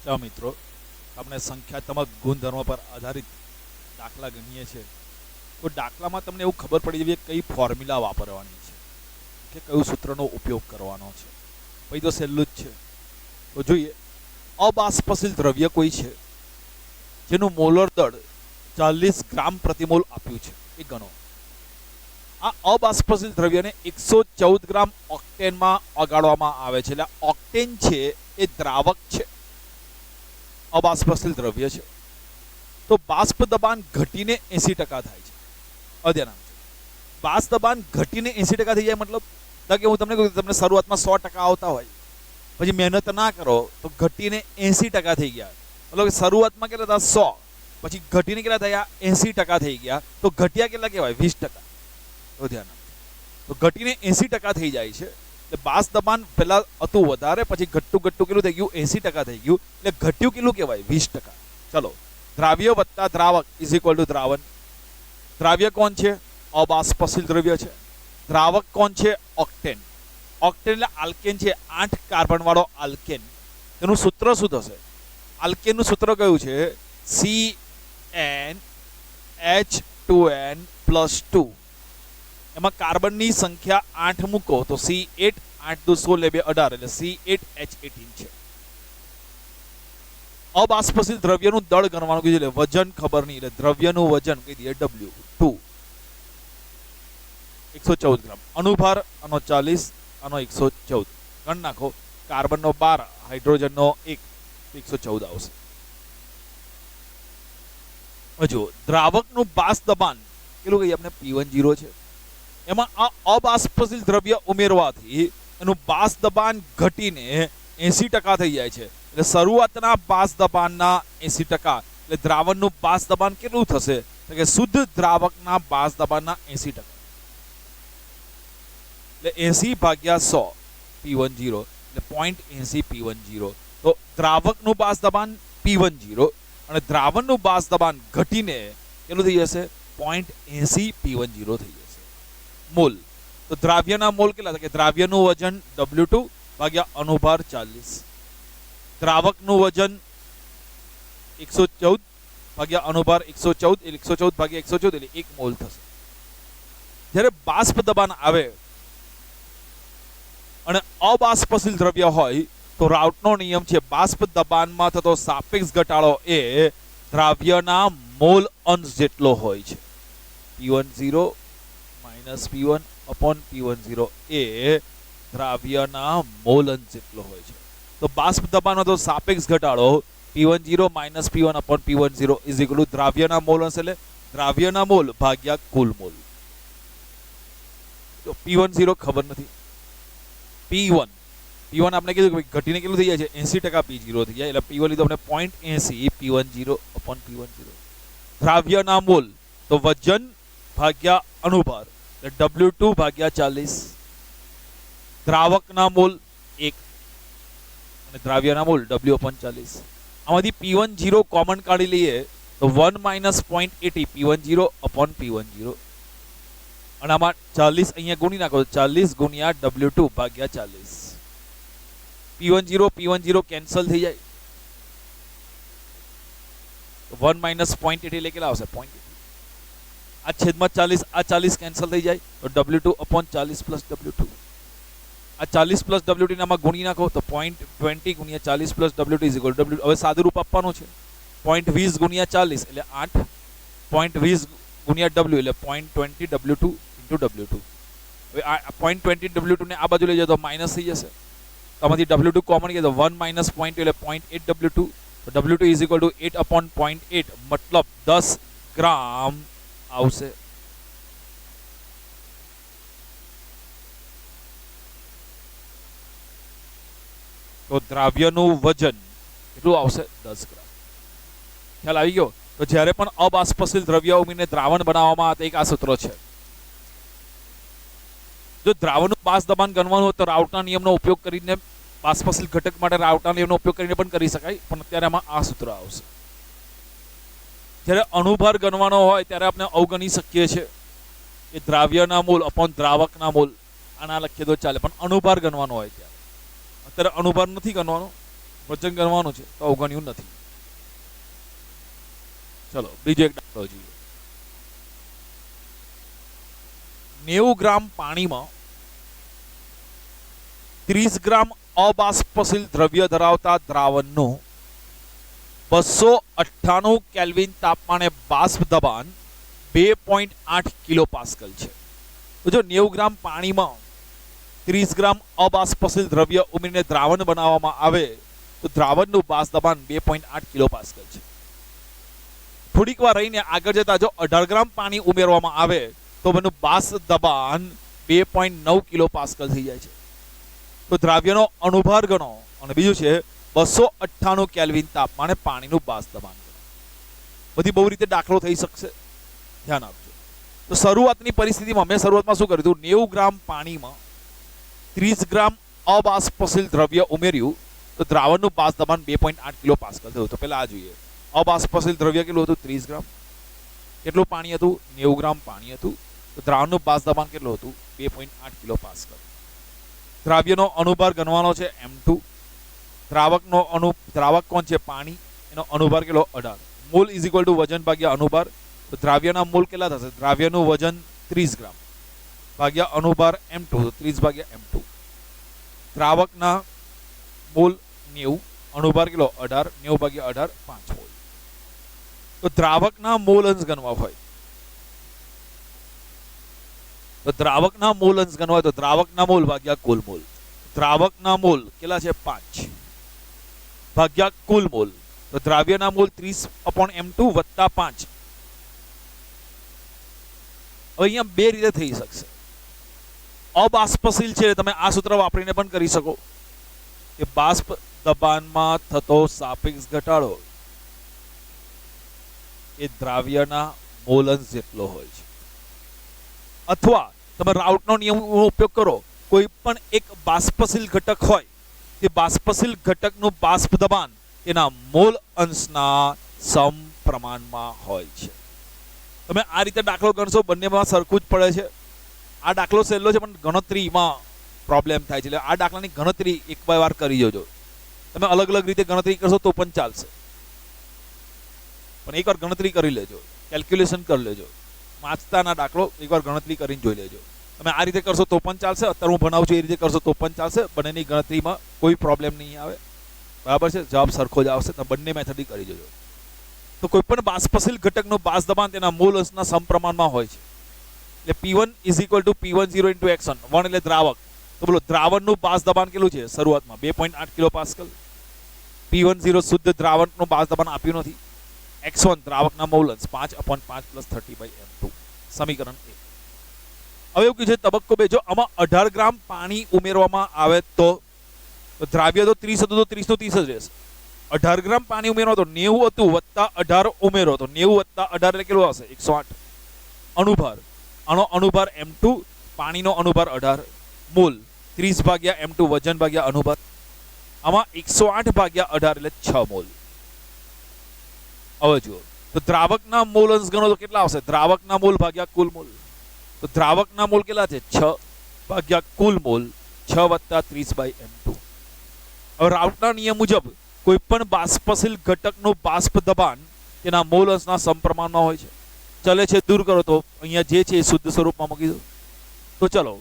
ચાલો મિત્રો, તમને સંખ્યાત્મક ગુણધર્મો પર આધારિત દાખલા ગણીએ છીએ. તો દાખલામાં તમને એવું ખબર પડી જવી કઈ ફોર્મ્યુલા વાપરવાની છે કે કયું સૂત્રનો ઉપયોગ કરવાનો છે. પછી તો સહેલું જ છે. તો જોઈએ, અબાષ્પશીલ દ્રવ્ય કોઈ છે જેનું મોલર દળ 40 ગ્રામ પ્રતિમોલ આપ્યું છે, એ ગણો. આ અબાષ્પશીલ દ્રવ્યને 114 ગ્રામ ઓક્ટેનમાં ઓગાળવામાં આવે છે. એટલે ઓક્ટેન છે એ દ્રાવક છે, અબાષ્પશીલ દ્રવ્ય છે. તો બાષ્પ દબાણ ઘટીને 80% થાય છે. અધ્યયન બાષ્પ દબાણ ઘટીને 80% થઈ જાય મતલબ કે હું તમને કહું, તમને શરૂઆતમાં 100% આવતા હોય, પછી મહેનત ના કરો તો ઘટીને 80% થઈ ગયા. મતલબ શરૂઆતમાં કેટલા હતા 100, પછી ઘટીને કેટલા થયા 80% થઈ ગયા. તો ઘટ્યા કેટલા કહેવાય 20%. તો ધ્યાન તો ઘટીને 80% થઈ જાય છે. એટલે બાષ્પ દબાણ પહેલા હતું વધારે, પછી ઘટતું કેટલું થઈ ગયું 80% થઈ ગયું. એટલે ઘટ્યું કેટલું કહેવાય 20%. ચલો, દ્રાવ્ય વત્તા દ્રાવક ઇઝ ઇક્વલ ટુ દ્રાવણ. દ્રાવ્ય કોણ છે? અબાષ્પશીલ દ્રવ્ય છે. દ્રાવક કોણ છે? ઓક્ટેન. ઓક્ટેન એટલે આલ્કેન છે, 8 કાર્બન વાળો આલ્કેન. તેનું સૂત્ર શું થશે? આલ્કેનનું સૂત્ર કયું છે? CnH2n+2. એમાં કાર્બનની સંખ્યા 8 મૂકો તો C8, 8 દુ 16 એટલે 18, એટલે C8H18 છે. અબાષ્પશીલ દ્રવ્યનું દળ ગણવાનું કીધું, એટલે વજન ખબર નહીં, એટલે દ્રવ્યનું વજન કહી દઈએ W2, 114 ગ્રામ. અણુભાર આનો 40, આનો 114. ગણ નાખો. કાર્બનનો 12, હાઇડ્રોજનનો 1, 114 આવશે. હજુ દ્રાવકનું બાષ્પ દબાણ કેટલું કહીએ આપણે? P10 છે. એમાં આ અબાષ્પશીલ દ્રવ્ય ઉમેરવાથી એનું બાષ્પ દબાણ ઘટીને 80% થઈ જાય છે. એટલે શરૂઆતના બાષ્પ દબાણના 80%, એટલે દ્રાવણનું બાષ્પ દબાણ કેટલું થશે? તો કે શુદ્ધ દ્રાવકના બાષ્પ દબાણના 80%, એટલે 80/100 P10, એટલે 0.80 P10. તો દ્રાવકનું બાષ્પ દબાણ P10 અને દ્રાવણનું બાષ્પ દબાણ ઘટીને કેટલું થઈ જશે? 0.80 P10 થઈ જશે. મોલ. તો દ્રાવ્યના મોલ કેટલા થાય? કે દ્રાવ્યનું વજન W2 ભાગ્યા અણુભાર 40. દ્રાવકનું વજન 114 ભાગ્યા અણુભાર 114, એટલે 114 ભાગ્યા 114 એટલે 1 મોલ થશે. જ્યારે બાષ્પ દબાણ આવે અને અબાષ્પશીલ દ્રવ્ય હોય તો રાઉટનો નિયમ છે, બાષ્પ દબાણમાં થતો સાપેક્ષ ઘટાડો એ દ્રાવ્યના મોલ અંશ જેટલો હોય છે. P10 P1 upon P10 એ દ્રાવ્યના મોલ અંશ જેટલો હોય છે. તો બાષ્પ દબાણનો તો સાપેક્ષ ઘટાડો P10 P1 upon P10 is equal to દ્રાવ્યના મોલ અંશ, એટલે દ્રાવ્યના મોલ ભાગ્યા કુલ મોલ. તો P10 ખબર નથી. P1 આપણે કીધું કે ઘટીને કેટલું થઈ જાય છે? 80% P0 થઈ જાય, એટલે P1 લીધું આપણે 0.80 P10 upon P10. દ્રાવ્યના મોલ તો વજન ભાગ્યા અણુભાર, એટલે W2 ભાગ્યા 40. દ્રાવકના મોલ 1 અને દ્રાવ્યના મોલ W/40. આમાંથી P10 કોમન કાઢી લઈએ તો 1 - 0.80 P10 upon P10. અને આમાં 40 અહીંયા ગુણી નાખો, 40 ગુણ્યા W2 ભાગ્યા 40. P10 કેન્સલ થઈ જાય. 1 - 0.80 એટલે કેટલા આવશે? 0.80. આ છેદમાં 40, આ 40 કેન્સલ થઈ જાય તો W2/40 + W2. આ 40 + W2 આમાં ગુણી નાખો તો 0.20 ગુણ્યા 40 + W2 is equal two W. હવે સાદું રૂપ આપવાનું છે. 0.20 ગુણ્યા 40 એટલે 8, 0.20 ગુણ્યા W એટલે 0.20 W2 × W2. હવે આ 0.20 W2 ને આ બાજુ લઈ જાઓ તો માઇનસ થઈ જશે. તો આમાંથી W2 કોમન ગયા તો 1 - 0.2 એટલે 0.8 W2. તો W2 ઇઝ ઇક્વલ ટુ 8/0.8 મતલબ 10 ગ્રામ આવશે. તો દ્રાવ્યનું વજન કેટલું આવશે? 10 ગ્રામ. ખ્યાલ આવી ગયો? તો જ્યારે પણ અબાષ્પશીલ દ્રવ્ય ઉમેરીને દ્રાવણ બનાવવામાં આવે એક આ સૂત્ર છે. જો દ્રાવણનું બાષ્પ દબાણ ગણવાનું હોય તો રાઉટના નિયમનો ઉપયોગ કરીને, બાષ્પશીલ ઘટક માટે રાઉટના નિયમનો ઉપયોગ કરીને પણ કરી શકાય, પણ અત્યારે આમાં આ સૂત્ર આવશે. જ્યારે અણુભાર ગણવાનો હોય ત્યારે આપણે અવગણી શકીએ છીએ કે દ્રાવ્યના મોલ અપોન દ્રાવકના મોલ. આના લખીએ તો ચાલે, પણ અણુભાર ગણવાનો હોય ત્યારે અત્યારે અણુભાર નથી ગણવાનો. વજન ગણવાનું છે તો અવગણ્યું નથી. ચલો બીજો એક દાખલો જોઈએ. 90 ગ્રામ પાણીમાં 30 ગ્રામ અબાષ્પશીલ દ્રવ્ય ધરાવતા દ્રાવણનું 298 કેલ્વિન તાપમાને બાષ્પ દબાણ 2.8 કિલો પાસ્કલ છે. તો જો 90 ગ્રામ પાણીમાં 30 ગ્રામ અબાષ્પશીલ દ્રવ્ય ઉમેરીને દ્રાવણ બનાવવામાં આવે તો દ્રાવણનું બાષ્પ દબાણ 2.8 કિલો પાસ્કલ છે. થોડીક વાર રહીને આગળ જતા જો 18 ગ્રામ પાણી ઉમેરવામાં આવે તો એનું બાષ્પ દબાણ 2.9 કિલો પાસ્કલ થઈ જાય છે. તો દ્રાવ્યનો અણુભાર ગણો અને બીજું છે 298 કેલ્વિન તાપમાને પાણીનું બાષ્પ દબાણ ગણો. બધી બહુ રીતે દાખલો થઈ શકશે, ધ્યાન આપજો. તો શરૂઆતની પરિસ્થિતિમાં મેં શરૂઆતમાં શું કર્યું હતું, 90 ગ્રામ પાણીમાં 30 ગ્રામ અબાષ્પશીલ દ્રવ્ય ઉમેર્યું તો દ્રાવણનું બાષ્પ દબાણ 2.8 કિલો પાસ્કલ થયું. તો પહેલા આ જોઈએ, અબાષ્પશીલ દ્રવ્ય કેટલું હતું, 30 ગ્રામ. કેટલું પાણી હતું, 90 ગ્રામ પાણી હતું. તો દ્રાવણનું બાષ્પ દબાણ કેટલું હતું, 2.8 કિલો પાસ્કલ. દ્રાવ્યનો અણુભાર ગણવાનો છે M2. દ્રાવક કોણ છે, પાણી. એનો અણુભાર કેટલો, 18. મોલ ઇઝ ઇક્વલ ટુ વજન ભાગ્યા અણુભાર. તો દ્રાવ્યના મોલ કેટલા થશે, દ્રાવ્યનું વજન 30 ગ્રામ ભાગ્યા અણુભાર M2, તો 30 ભાગ્યા M2. દ્રાવકના મોલ 90, અણુભાર કેટલો 18, 90 ભાગ્યા 18, 5 મોલ. તો દ્રાવકના મોલ અંશ ગણવા હોય તો દ્રાવકના મોલ અંશ ગણવા હોય તો દ્રાવકના મોલ ભાગ્યા કુલ મોલ. દ્રાવકના મોલ કેટલા છે, 5 ભાગ્યા કુલ મોલ. તો દ્રાવ્યના મોલ 30/M2 વત્તા 5. હવે અહીંયા બે રીતે થઈ શકશે. અબાષ્પશીલ છે, તમે આ સૂત્ર વાપરીને પણ કરી શકો કે બાષ્પ દબાણમાં થતો સાપેક્ષ ઘટાડો એ દ્રાવ્યના મોલ અંશ જેટલો હોય છે. અથવા તમે રાઉટનો નિયમનો ઉપયોગ કરો, કોઈ પણ એક બાષ્પશીલ ઘટક હોય તે બાષ્પશીલ ઘટકનું બાષ્પ દબાણ તેના મોલ અંશના સમપ્રમાણમાં હોય છે. તમે આ રીતે દાખલો ગણશો, બંનેમાં સરખું જ પડે છે. આ દાખલો સહેલો છે પણ ગણતરીમાં પ્રોબ્લેમ થાય છે. એટલે આ દાખલાની ગણતરી એક બે વાર કરી જોજો. તમે અલગ અલગ રીતે ગણતરી કરશો તો પણ ચાલશે, પણ એકવાર ગણતરી કરી લેજો, કેલ્ક્યુલેશન કરી લેજો. વાંચતાના દાખલો એકવાર ગણતરી કરીને જોઈ લેજો. તમે આ રીતે કરશો તો પણ ચાલશે, અત્યારે હું ભણાવું છું એ રીતે કરશો તો પણ ચાલશે. બંનેની ગણતરીમાં કોઈ પ્રોબ્લેમ નહીં આવે, બરાબર છે. જવાબ સરખો જ આવશે. તમે બંને મેથડ કરી જોજો. તો કોઈ પણ બાષ્પશીલ ઘટકનું બાષ્પ દબાણ તેના મોલ અંશના સમપ્રમાણમાં હોય છે. એટલે P1 is equal two P10 into X1. 1 એટલે દ્રાવક. તો બોલો દ્રાવણનું બાષ્પ દબાણ કેટલું છે શરૂઆતમાં, 2.8 કિલો પાસ્કલ. P10 શુદ્ધ દ્રાવકનું બાષ્પ દબાણ આપ્યું નથી. X1 દ્રાવકના મોલ અંશ 5/5 + 30/M2. સમીકરણ 1. હવે એવું કીધું છે તબક્કો 2, જો આમાં 18 ગ્રામ પાણી ઉમેરવામાં આવે તો દ્રાવ્ય તો 30 હતું તો 30 નું 30 જ રહેશે. 18 ગ્રામ પાણી ઉમેરો તો 90 હતું વત્તા 18 ઉમેરો તો 90 વત્તા 18 એટલે કેટલું આવશે, 108. અણુભાર, આનો અણુભાર M2, પાણીનો અણુભાર 18 મોલ, 30 ભાગ્યા M2 વજન ભાગ્યા અણુભાર. આમાં 108 ભાગ્યા 18 એટલે 6 મોલ. હવે જુઓ તો દ્રાવકના મોલ અંશ ગણો તો કેટલા આવશે, દ્રાવકના મોલ ભાગ્યા કુલ મોલ. તો દ્રાવકના મોલ કેટલા છે, 6 ભાગ્યા કુલ મોલ, 6 વત્તા 30/M2. હવે રાઉટના નિયમ મુજબ કોઈ પણ બાષ્પશીલ ઘટકનું બાષ્પ દબાણ તેના મોલ અંશના સમપ્રમાણમાં હોય છે. ચલે છે દૂર કરો તો અહીંયા જે છે એ શુદ્ધ સ્વરૂપમાં મૂકી દો. તો ચલો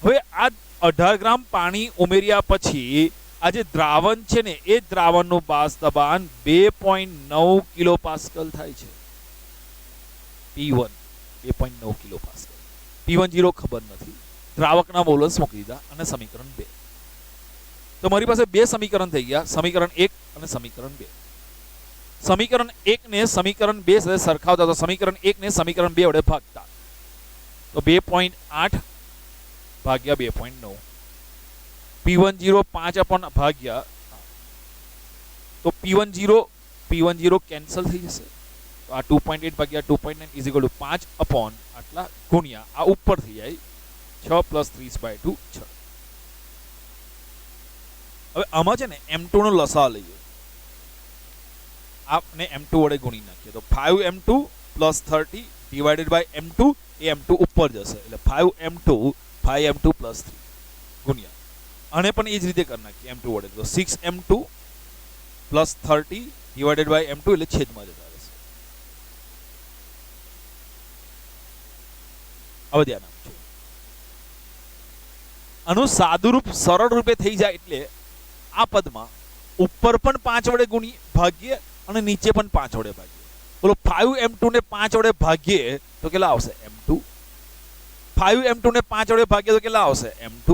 હવે આ 18 ગ્રામ પાણી ઉમેર્યા પછી આ જે દ્રાવણ છે ને એ દ્રાવણનું બાષ્પ દબાણ 2.9 કિલો પાસ્કલ થાય છે. P1 2.9 kilo pascal. P10 ખબર નથી, દ્રાવકના મોલ અંશ મૂકી દીધા અને સમીકરણ 2. તો મારી પાસે બે સમીકરણ થઈ ગયા, સમીકરણ 1 અને સમીકરણ 2. સમીકરણ 1 ને સમીકરણ 2 સાથે સરખાવતા તો સમીકરણ 1 ને સમીકરણ 2 વડે ભાગતા તો 2.8 ભાગ્યા 2.9. P10 5 ભાગ્યા તો P10 કેન્સલ થઈ જશે. તો આ 2.8 ભાગ્યા 2.9 ઇઝ ઇક્વલ ટુ 5 આટલા ગુણ્યા આ ઉપર થઈ જાય 6 + 30/2 6. હવે આમાં છે ને M2 નો લસા લઈએ, આપને M2 વડે ગુણી નાખીએ તો 5M2 + 30 divided by M2, A M2 ઉપર જશે એટલે 5M2 + 3 ગુણ્યા આને પણ એ જ રીતે કરી નાખીએ M2 વડે તો 6M2 +30 ડિવાઇડેડ બાય m2 એટલે છેદમાં જતા રહેશે. હવે ધ્યાન આપજો. આનું સાદુરૂપ સરળ રૂપે થઈ જાય એટલે આ પદમાં ઉપર પણ 5 વડે ગુણીએ ભાગીએ અને નીચે પણ 5 વડે ભાગીએ. બોલો 5m2 ને 5 વડે ભાગીએ તો કેટલા આવશે m2. 5m2 ને 5 વડે ભાગીએ તો કેટલા આવશે m2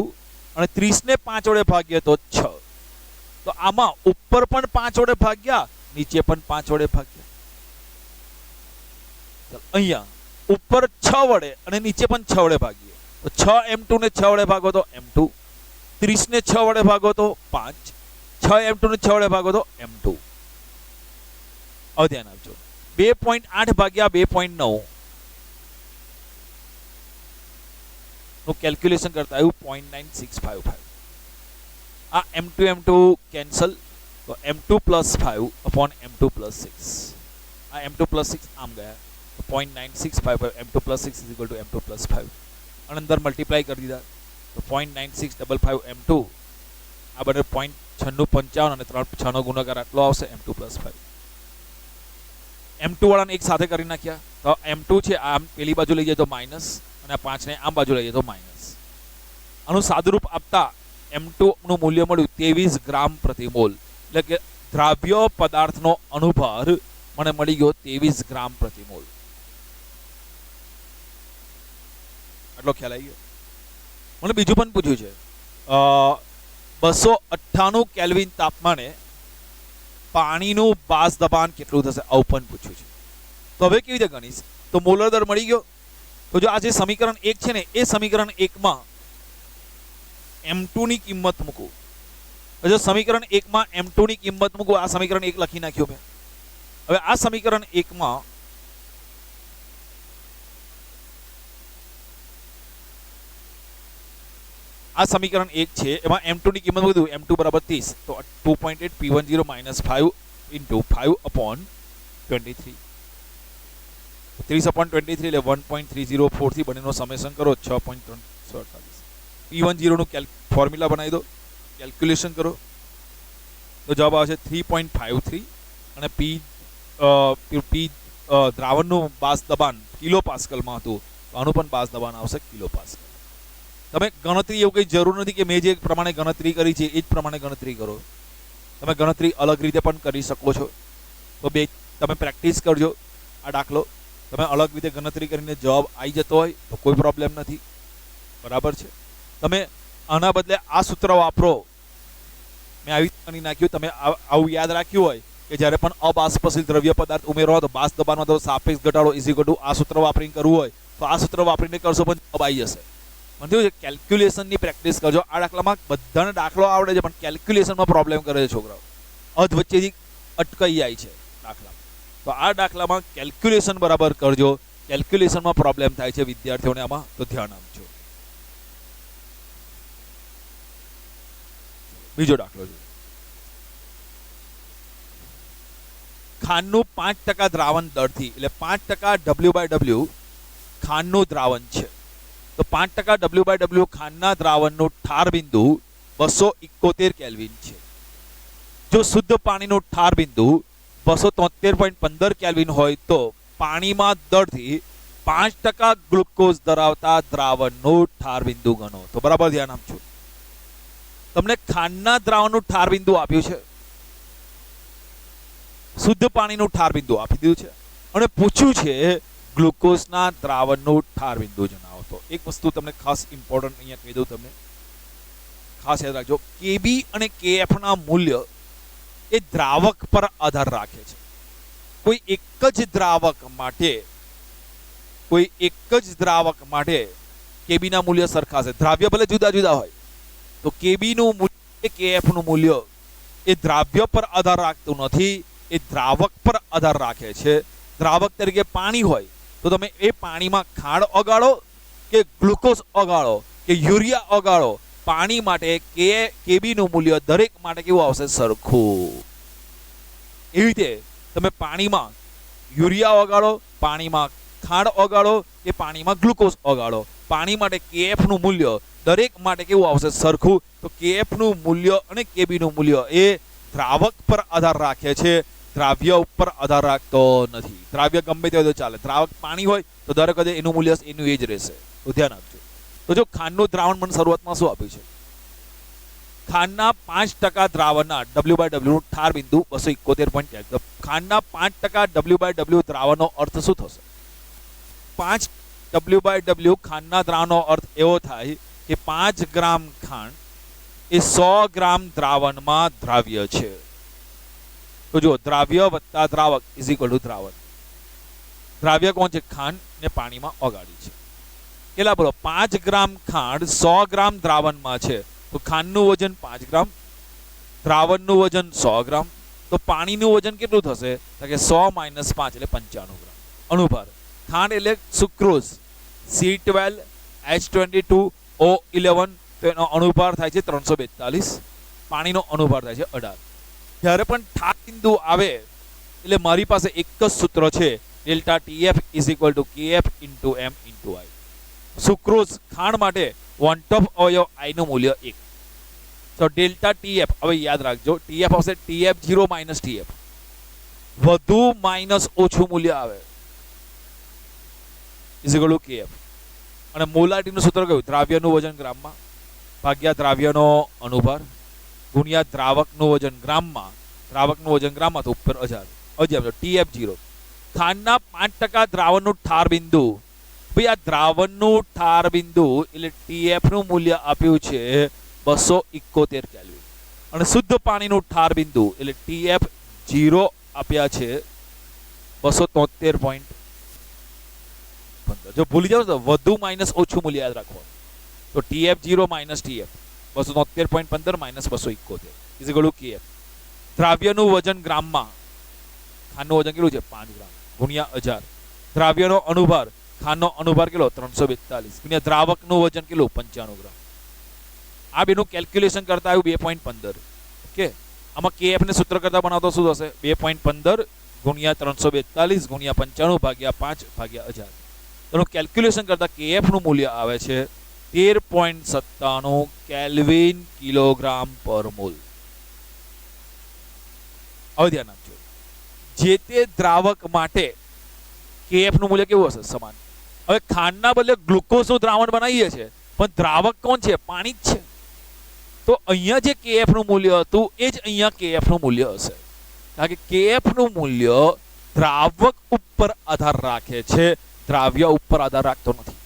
અને 30 ને 5 વડે ભાગીએ તો 6. તો આમાં ઉપર પણ 5 વડે ભાગ્યા નીચે પણ 5 વડે ભાગ્યા. અહીંયા ઉપર 6 વડે અને નીચે પણ 6 વડે ભાગીએ તો 6m2 ને 6 વડે ભાગો તો m2, 30 ને 6 વડે ભાગો તો 5, 6m2 ને 6 વડે ભાગો તો m2. હવે ધ્યાન આપજો. 2.8 ભાગ્યા 2.9 નું કેલ્ક્યુલેશન કરતા આવ્યું 0.9655. આ m2 કેન્સલ તો m2 + 5 upon m2 + 6. આ m2 + 6 આમ ગયા તો 0.9655 m2 + 6 = m2 + 5 અને અંદર મલ્ટીપ્લાય કરી દીધા તો 0.9655 m2 આ બને 0.9655 અને 3 6 નો ગુણાકાર આટલો આવશે m2 + 5. m2 વાળાને એક સાથે કરી નાખ્યા તો m2 છે આમ પેલી બાજુ લઈ જાય તો માઈનસ અને આ 5 ને આમ બાજુ લઈ જાય તો માઈનસ. આનું સાદુરૂપ આપતા m2 નું મૂલ્ય મળ્યું 23 ગ્રામ પ્રતિ મોલ. એટલે કે દ્રાવ્ય પદાર્થનો અણુભાર મને મળી ગયો 23 ગ્રામ પ્રતિ મોલ. આટલો ખ્યાલ આવી ગયો. મને બીજું પણ પૂછ્યું છે 298 કેલ્વિન તાપમાને પાણીનું બાષ્પ દબાણ કેટલું થશે આવું પણ પૂછ્યું છે. તો હવે કેવી રીતે ગણીશ તો મોલર દર મળી ગયો તો જો આ જે સમીકરણ 1 છે ને એ સમીકરણ 1 માં m2 ની કિંમત મૂકું. જો સમીકરણ 1 માં m2 ની કિંમત મૂકું આ સમીકરણ 1 લખી નાખ્યું મેં. હવે આ સમીકરણ 1 માં આ સમીકરણ 1 છે એમાં m2 ની કિંમત મૂકી દઉં m2 = 30 તો 2.8 p10 - 5 * 5/23 30/23 એટલે 1.304 થી બંનેનો સમેશન કરો 6.348. p10 નું ફોર્મ્યુલા બનાવી દો કેલ્ક્યુલેશન કરો તો જવાબ આવશે 3.53 અને p દ્રાવણનું બાષ્પ દબાણ કિલો પાસ્કલમાં હતું તો આનું પણ બાષ્પ દબાણ આવશે કિલો પાસ્કલ. તમે ગણતરી એવું કંઈ જરૂર નથી કે મેં જે પ્રમાણે ગણતરી કરી છે એ જ પ્રમાણે ગણતરી કરો. તમે ગણતરી અલગ રીતે પણ કરી શકો છો. તો તમે પ્રેક્ટિસ કરજો. આ દાખલો તમે અલગ રીતે ગણતરી કરીને જવાબ આવી જતો હોય તો કોઈ પ્રોબ્લેમ નથી. બરાબર છે. તમે આના બદલે આ સૂત્ર વાપરો. મેં આવી કરી નાખ્યું. તમે આવું યાદ રાખ્યું હોય કે જ્યારે પણ અબાષ્પશીલ દ્રવ્ય પદાર્થ ઉમેરવા તો બાષ્પ દબાણમાં તો સાપેક્ષ ઘટાડો = આ સૂત્ર વાપરીને કરવું હોય તો આ સૂત્ર વાપરીને કરશો પણ જવાબ આવી જશે. મને કેલ્ક્યુલેશનની પ્રેક્ટિસ કરજો. આ દાખલામાં બધાને દાખલો આવડે છે પણ કેલ્ક્યુલેશનમાં પ્રોબ્લેમ કરે છે છોકરાઓ. અધ વચ્ચેથી અટકાઈ જાય છે દાખલા. તો આ દાખલામાં કેલ્ક્યુલેશન બરાબર કરજો. કેલ્ક્યુલેશનમાં પ્રોબ્લેમ થાય છે વિદ્યાર્થીઓને આમાં તો ધ્યાન આપજો. બીજો દાખલો છે. ખાંડનું 5% દ્રાવણ દરથી એટલે 5% W/W ખાંડનું દ્રાવણ છે તો 5% W/W ખાંડના દ્રાવણનું ઠાર બિંદુ 271 કેલ્વિન છે. જો શુદ્ધ પાણીનું ઠાર બિંદુ 273.15 કેલ્વિન હોય તો પાણીમાં દરથી 5% ગ્લુકોઝ ધરાવતા દ્રાવણનું ઠાર બિંદુ ગણો. તો બરાબર ધ્યાન આપજો. તમને ખાંડના દ્રાવણનું ઠાર બિંદુ આપ્યું છે, શુદ્ધ પાણીનું ઠાર બિંદુ આપી દીધું છે અને પૂછ્યું છે ગ્લુકોઝના દ્રાવણનું ઠાર બિંદુ જણાવો. તો એક વસ્તુ તમને ખાસ ઇમ્પોર્ટન્ટ અહીંયા કહી દઉં, તમને ખાસ યાદ રાખજો. KB અને KF ના મૂલ્ય એ દ્રાવક પર આધાર રાખે છે. કોઈ એક જ દ્રાવક માટે KB ના મૂલ્ય સરખા છે. દ્રાવ્ય ભલે જુદા જુદા હોય તો KB નું મૂલ્ય KF નું મૂલ્ય એ દ્રાવ્ય પર આધાર રાખતું નથી, એ દ્રાવક પર આધાર રાખે છે. દ્રાવક તરીકે પાણી હોય તો તમે એ પાણીમાં ખાંડ ઓગાળો કે ગ્લુકોઝ ઓગાળો કે યુરિયા ઓગાળો, પાણી માટે KB નું મૂલ્ય દરેક માટે કેવું આવશે? સરખું. એવી રીતે તમે પાણીમાં યુરિયા ઓગાળો, પાણીમાં ખાંડ ઓગાળો કે પાણીમાં ગ્લુકોઝ ઓગાળો, પાણી માટે KF નું મૂલ્ય દરેક માટે કેવું આવશે? સરખું. તો KF નું મૂલ્ય અને KB નું મૂલ્ય એ દ્રાવક પર આધાર રાખે છે, દ્રાવ્ય ઉપર આધાર રાખતો નથી. દ્રાવ્ય ગમે તે હોય તો ચાલે, દ્રાવક પાણી હોય તો દરેક વખતે એનું મૂલ્ય એનું એ જ રહેશે. તો ધ્યાન આપજો. તો જો ખાંડનું દ્રાવણ મને શરૂઆતમાં શું આપ્યું છે, ખાંડના 5% દ્રાવણના W/W ઠાર બિંદુ 271.1. તો ખાંડના 5% W/W દ્રાવણનો અર્થ શું થશે? 5 W/W ખાંડના દ્રાવણનો અર્થ એવો થાય કે 5 ગ્રામ ખાંડ એ 100 ગ્રામ દ્રાવણમાં દ્રાવ્ય છે. તો જો દ્રાવ્ય વત્તા દ્રાવક ઇઝ ઇક્વલ ટુ દ્રાવણ. દ્રાવ્ય કોણ છે? ખાંડ ને પાણીમાં ઓગાળી છે. કેટલા બોલો? 5 ગ્રામ ખાંડ 100 ગ્રામ દ્રાવણમાં છે. તો ખાંડનું વજન 5 ગ્રામ, દ્રાવણનું વજન 100 ગ્રામ. તો પાણીનું વજન કેટલું થશે? તો કે 100 - 5 એટલે 95 ગ્રામ. અનુભાર ખાંડ એટલે સુક્રોઝ C12H22O11. તો એનો અણુભાર થાય છે 342. પાણીનો અણુભાર થાય છે 18. જ્યારે પણ ઠાર બિંદુ આવે એટલે મારી પાસે એક જ સૂત્ર છે, delta TF is equal two KF into M into I. Sucrose ખાંડ માટે વન ટોપ અવયવ I નું મૂલ્ય 1. તો ડેલ્ટા TF હવે યાદ રાખજો, TF આવશે TF0 માઇનસ TF. વધુ માઇનસ ઓછું મૂલ્ય આવે ઇઝ ઇક્વલ ટુ KF. અને મોલારિટીનું સૂત્ર કયું? દ્રાવ્યનું વજન ગ્રામમાં ભાગ્યા દ્રાવ્યનો અણુભાર ગુણ્યા દ્રાવકનું વજન ગ્રામમાં. દ્રાવકનું વજન ગ્રામમાં તો ઉપર 1000. TF0 ખાંડના 5% દ્રાવણનું ઠાર બિંદુ. ભાઈ આ દ્રાવણનું ઠાર બિંદુ એટલે TF નું મૂલ્ય આપ્યું છે 271 કેલ્વિન. અને શુદ્ધ પાણીનું ઠાર બિંદુ એટલે TF0 આપ્યા છે 273.15. જો ભૂલી જાવ તો વધુ માઇનસ ઓછું મૂલ્ય યાદ રાખવાનું. તો TF0 minus TF 273.15 minus 271 is equal two KF. દ્રાવ્યનું વજન ગ્રામમાં, ખાંડનું વજન કેટલું છે? 5 ગ્રામ ગુણ્યા 1000. દ્રાવ્યનો અણુભાર, ખાંડનો અણુભાર કેટલો? 342 ગુણ્યા દ્રાવકનું વજન કેટલું? 95 ગ્રામ. આ બેનું કેલ્ક્યુલેશન કરતા આવ્યું 2.15. ઓકે, આમાં KF ને સૂત્ર કરતા બનાવતો શું થશે? 2.15 ગુણ્યા 342 ગુણ્યા 95 ભાગ્યા 5 ભાગ્યા 1000. એનું કેલ્ક્યુલેશન કરતા KF નું મૂલ્ય આવે છે 13.97 કેલ્વિન કિલોગ્રામ પર મોલ. હવે ધ્યાન આપજો, જે તે દ્રાવક માટે KF નું મૂલ્ય કેવું હશે? સમાન. હવે ખાંડના બદલે ગ્લુકોઝનું દ્રાવણ બનાવીએ છીએ, પણ દ્રાવક કોણ છે? પાણી જ છે. તો અહીંયા જે KF નું મૂલ્ય હતું એ જ અહીંયા KF નું મૂલ્ય હશે. કારણ કે KF નું મૂલ્ય દ્રાવક ઉપર આધાર રાખે છે, દ્રાવ્ય ઉપર આધાર રાખતો નથી.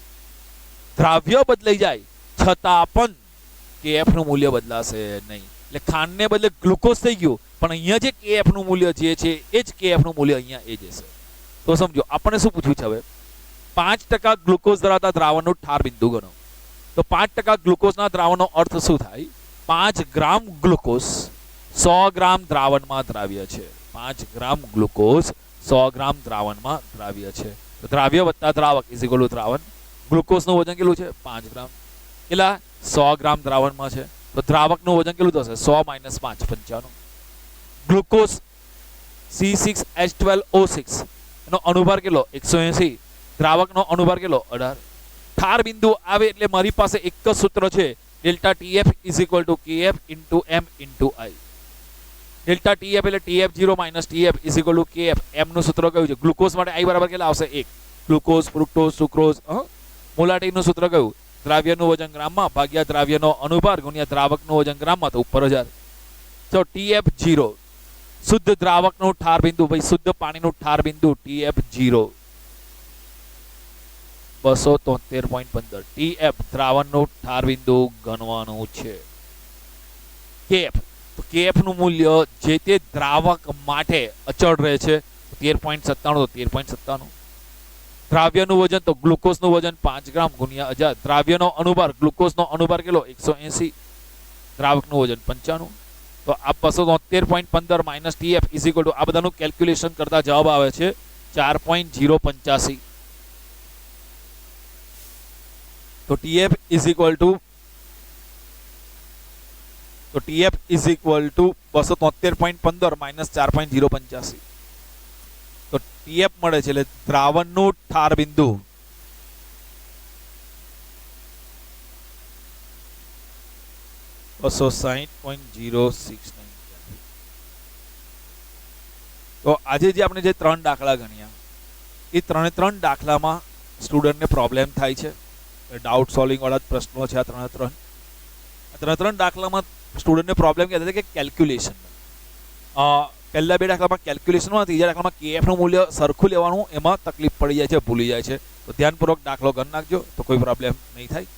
દ્રાવ્ય બદલાઈ જાય છતાં પણ KF નું મૂલ્ય બદલાશે નહીં. એટલે ખાંડને બદલે ગ્લુકોઝ થઈ ગયું, પણ અહીંયા જે KF નું મૂલ્ય જે છે એ જ KF નું મૂલ્ય અહીંયા એ જ હશે. તો સમજો આપણને શું પૂછ્યું છે હવે? 5% ગ્લુકોઝ ધરાવતા દ્રાવણનું ઠાર બિંદુ ગણો. તો 5% ગ્લુકોઝના દ્રાવણનો અર્થ શું થાય? 5 ગ્રામ ગ્લુકોઝ 100 ગ્રામ દ્રાવણમાં દ્રાવ્ય છે. 5 ગ્રામ ગ્લુકોઝ 100 ગ્રામ દ્રાવણમાં દ્રાવ્ય છે. તો દ્રાવ્ય વત્તા દ્રાવક ઇઝ ઇક્વલ ટુ દ્રાવણ. ગ્લુકોઝનું વજન કેટલું છે? 5 ગ્રામ. કેટલા? 100 ગ્રામ દ્રાવણમાં છે. તો દ્રાવકનું વજન કેટલું થશે? 100 - 5 95. ગ્લુકોઝ C6H12O6 એનો અણુભાર કેટલો? 180. દ્રાવકનો અણુભાર કેટલો? 18. ઠાર બિંદુ આવે એટલે મારી પાસે એક જ સૂત્ર છે, delta TF is equal two KF into M into I. Delta TF એટલે TF0 minus TF is equal two KF. M નું સૂત્ર કયું છે? ગ્લુકોઝ માટે I બરાબર કેટલા આવશે? 1. Glucose, fructose, sucrose. મોલારિટીનું સૂત્ર કયું? દ્રાવ્યનું વજન ગ્રામમાં ભાગ્યા દ્રાવ્યનો અણુભાર ગુણ્યા દ્રાવકનું વજન ગ્રામમાં તો ઉપર 1000. તો TF0 શુદ્ધ દ્રાવકનું ઠાર બિંદુ, ભાઈ શુદ્ધ પાણીનું ઠાર બિંદુ TF0 273.15. TF દ્રાવણનું ઠાર બિંદુ ગણવાનું છે. KF તો KF નું મૂલ્ય જે તે દ્રાવક માટે અચળ રહે છે 13.97. તો 13.97. દ્રાવ્યનું વજન તો ગ્લુકોઝનું વજન 5 ગ્રામ ગુણ્યા 1000. દ્રાવ્યનો અણુભાર, ગ્લુકોઝનો અણુભાર કેટલો? 180. દ્રાવકનું વજન 95. તો આ 273.15 minus TF is equal two આ બધાનું કેલ્ક્યુલેશન કરતા જવાબ આવે છે 4.085. તો TF is equal two 273.15 minus 4.085. તો TF મળે છે એટલે દ્રાવણનું ઠાર બિંદુ $260.069. તો આજે જે આપણે જે 3 દાખલા ગણ્યા એ 3 દાખલામાં સ્ટુડન્ટને પ્રોબ્લેમ થાય છે. ડાઉટ સોલ્વિંગ વાળા જ પ્રશ્નો છે આ 3 દાખલામાં સ્ટુડન્ટને પ્રોબ્લેમ કહેતા હતા કે કેલ્ક્યુલેશન. પહેલા 2 દાખલામાં કેલ્ક્યુલેશનમાં, ત્રીજા દાખલામાં કેએફનું મૂલ્ય સરખું લેવાનું, એમાં તકલીફ પડી જાય છે, ભૂલી જાય છે. તો ધ્યાનપૂર્વક દાખલો ગણ નાખજો તો કોઈ પ્રોબ્લેમ નહીં થાય.